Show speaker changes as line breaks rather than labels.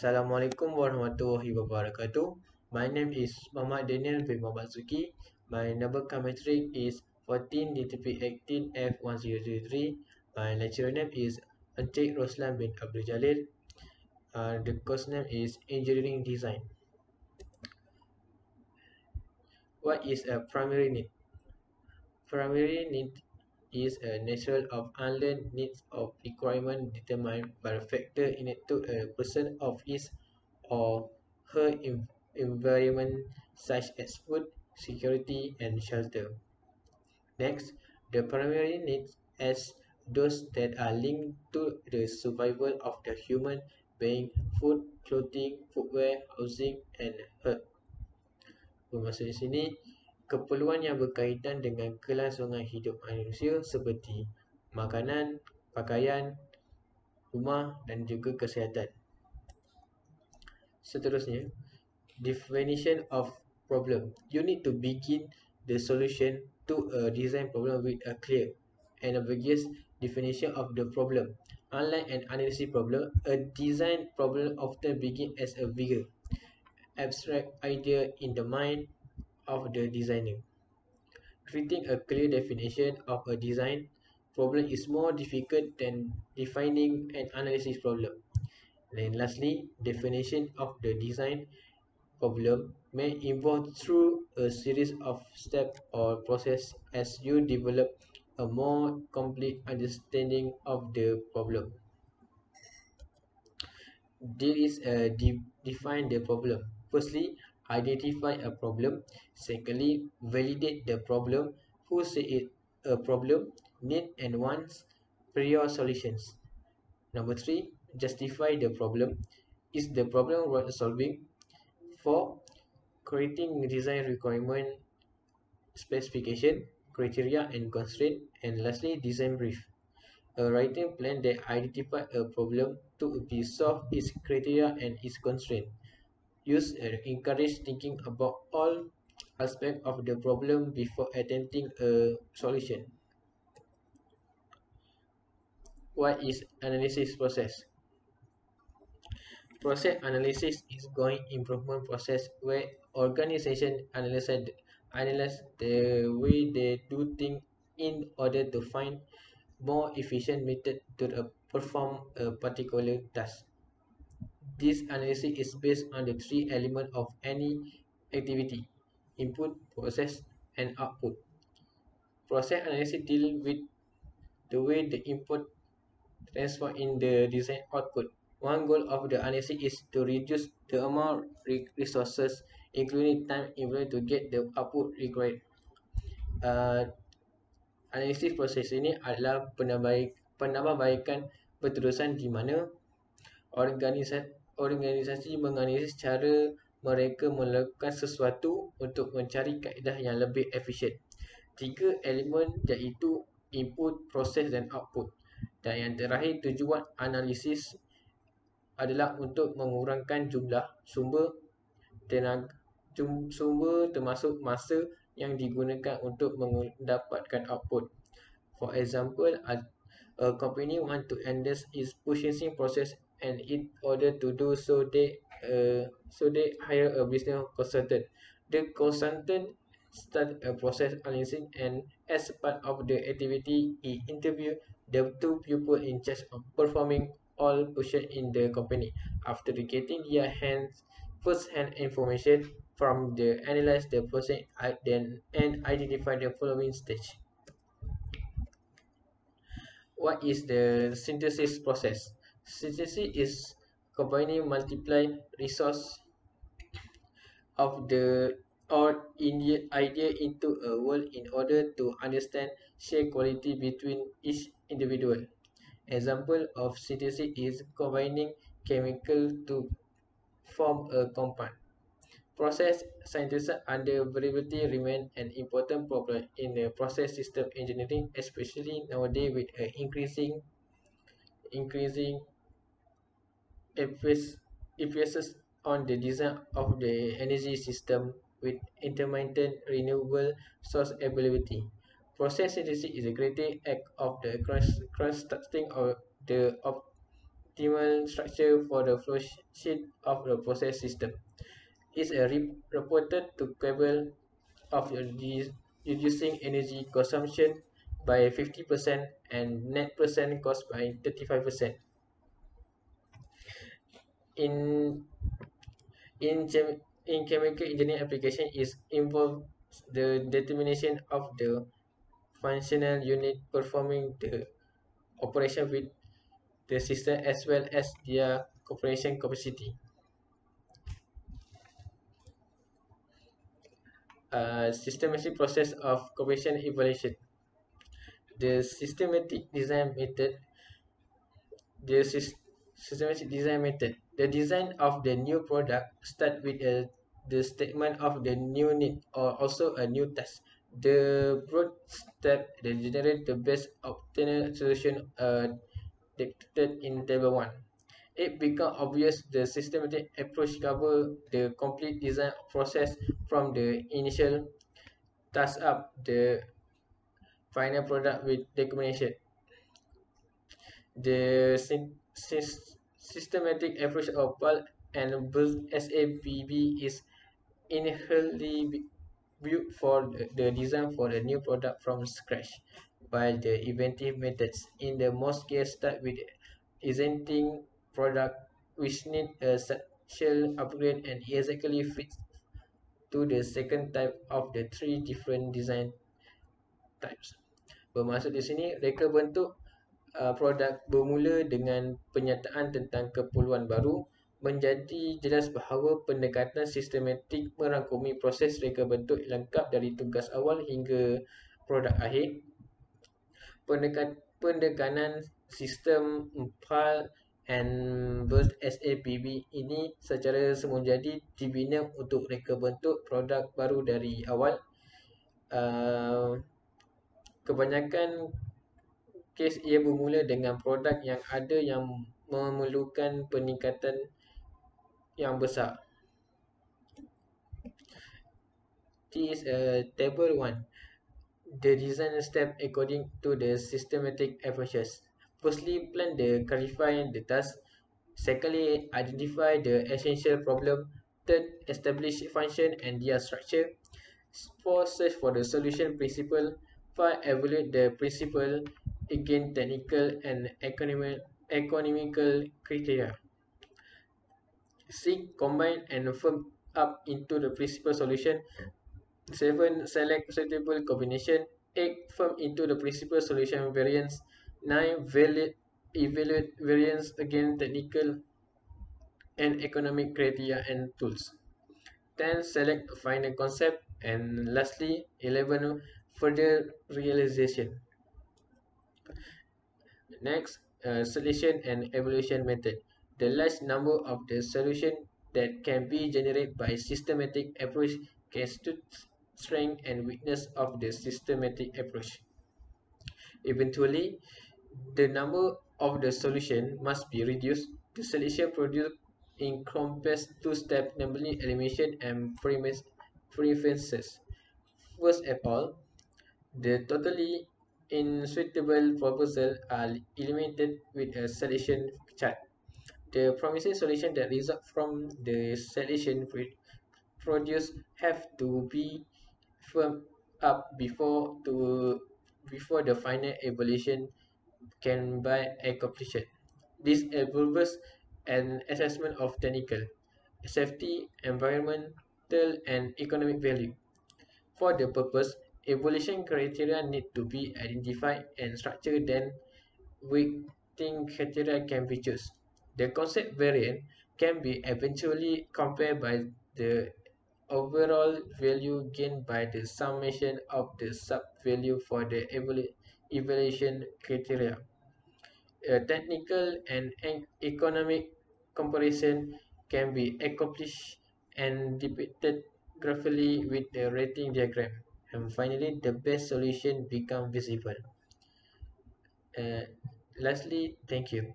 Assalamualaikum warahmatullahi wabarakatuh. My name is Muhammad Daniel bin Muhammad Zuki. My number metric is 14-18F1003. My lecturer name is Encik Roslan bin Abdul Jalil. The course name is Engineering Design. What is a primary need? Primary need is a natural of unlearned needs of requirement determined by a factor innate to a person of his or her environment such as food, security, and shelter. Next, the primary needs as those that are linked to the survival of the human being: food, clothing, footwear, housing, and health. Bermaksud di sini, keperluan yang berkaitan dengan kelangsungan hidup manusia seperti makanan, pakaian, rumah dan juga kesihatan. Seterusnya, definition of problem. You need to begin the solution to a design problem with a clear and ambiguous definition of the problem. Unlike an analysis problem, a design problem often begins as a vague, abstract idea in the mind of the designer. Creating a clear definition of a design problem is more difficult than defining an analysis problem. And lastly, definition of the design problem may evolve through a series of steps or process as you develop a more complete understanding of the problem. There is a define the problem. Firstly, identify a problem. Secondly, validate the problem. Who say it a problem, need and wants prior solutions. Number three, justify the problem. Is the problem worth solving? 4. Creating design requirement, specification, criteria and constraint. And lastly, design brief. A writing plan that identifies a problem to be solved, its criteria and its constraint. Use encourage thinking about all aspects of the problem before attempting a solution. What is analysis process? Process analysis is going improvement process where organization analyze the way they do things in order to find more efficient method to perform a particular task. This analysis is based on the three elements of any activity: input, process, and output. Process analysis deals with the way the input transfer in the design output. One goal of the analysis is to reduce the amount resources, including time involved to get the output required. Analisis proses ini adalah penambahbaikan berterusan di mana organisasi menganalisis cara mereka melakukan sesuatu untuk mencari kaedah yang lebih efisien. Tiga elemen iaitu input, proses dan output. Dan yang terakhir, tujuan analisis adalah untuk mengurangkan jumlah sumber termasuk masa yang digunakan untuk mendapatkan output. For example, a company want to enhance its purchasing process, and in order to do so they hire a business consultant. The consultant start a process analysis, and as part of the activity he interview the two people in charge of performing all functions in the company. After getting their first-hand information from the analyze the process and identify the following stage. What is the synthesis process? Synthesis is combining multiple resource of the or idea into a whole in order to understand share quality between each individual. Example of synthesis is combining chemical to form a compound. Process synthesis under variability remain an important problem in the process system engineering, especially nowadays with increasing emphasis on the design of the energy system with intermittent renewable source availability. Process synthesis is a creative act of the constructing of optimal structure for the flow sheet of the process system. Is a reported to capable of reducing energy consumption by 50% and net percent cost by 35%. In in chemical engineering application is involved the determination of the functional unit performing the operation with the system as well as their operation capacity. Systematic process of corporation evaluation. The systematic design method. The systematic design method. The design of the new product start with the statement of the new need or also a new task. The broad step that generate the best obtained solution depicted in table 1. It become obvious the systematic approach cover the complete design process from the initial task up the final product with documentation. The systematic approach of bulk and build SAPB is inherently built for the design for a new product from scratch, while the inventive methods in the most case start with existing product which need a substantial upgrade and exactly fits to the second type of the three different design types. Bermaksud di sini, reka bentuk produk bermula dengan penyataan tentang keperluan baru, menjadi jelas bahawa pendekatan sistematik merangkumi proses reka bentuk lengkap dari tugas awal hingga produk akhir. Pendekanan sistem PAL and Burst SAPB ini secara semujadi dibina untuk reka bentuk produk baru dari awal. Kebanyakan kes ia bermula dengan produk yang ada yang memerlukan peningkatan yang besar. This is table 1. The design step according to the systematic approaches. Firstly, plan the clarify the task. Secondly, identify the essential problem. Third, establish function and their structure. 4, search for the solution principle. 5, evaluate the principle against technical and economical criteria. 6, combine and firm up into the principal solution. 7, select suitable combination. 8, firm into the principal solution variance. 9, evaluate variance against technical and economic criteria and tools. 10, select final concept. And lastly, 11, further realization. Next, selection and evaluation method. The large number of the solution that can be generated by systematic approach can strength and weakness of the systematic approach. Eventually, the number of the solution must be reduced. The selection product encompasses two steps, namely elimination and preferences. First of all, the totally unsuitable proposals are eliminated with a selection chart. The promising solution that result from the selection produced have to be firmed up before the final evaluation can be accomplished. This involves an assessment of technical, safety, environmental, and economic value. For the purpose, evaluation criteria need to be identified and structured, then weighting criteria can be chosen. The concept variant can be eventually compared by the overall value gained by the summation of the sub-value for the evaluation criteria. A technical and economic comparison can be accomplished and depicted graphically with the rating diagram. And finally, the best solution become visible. Uh, Lastly, thank you.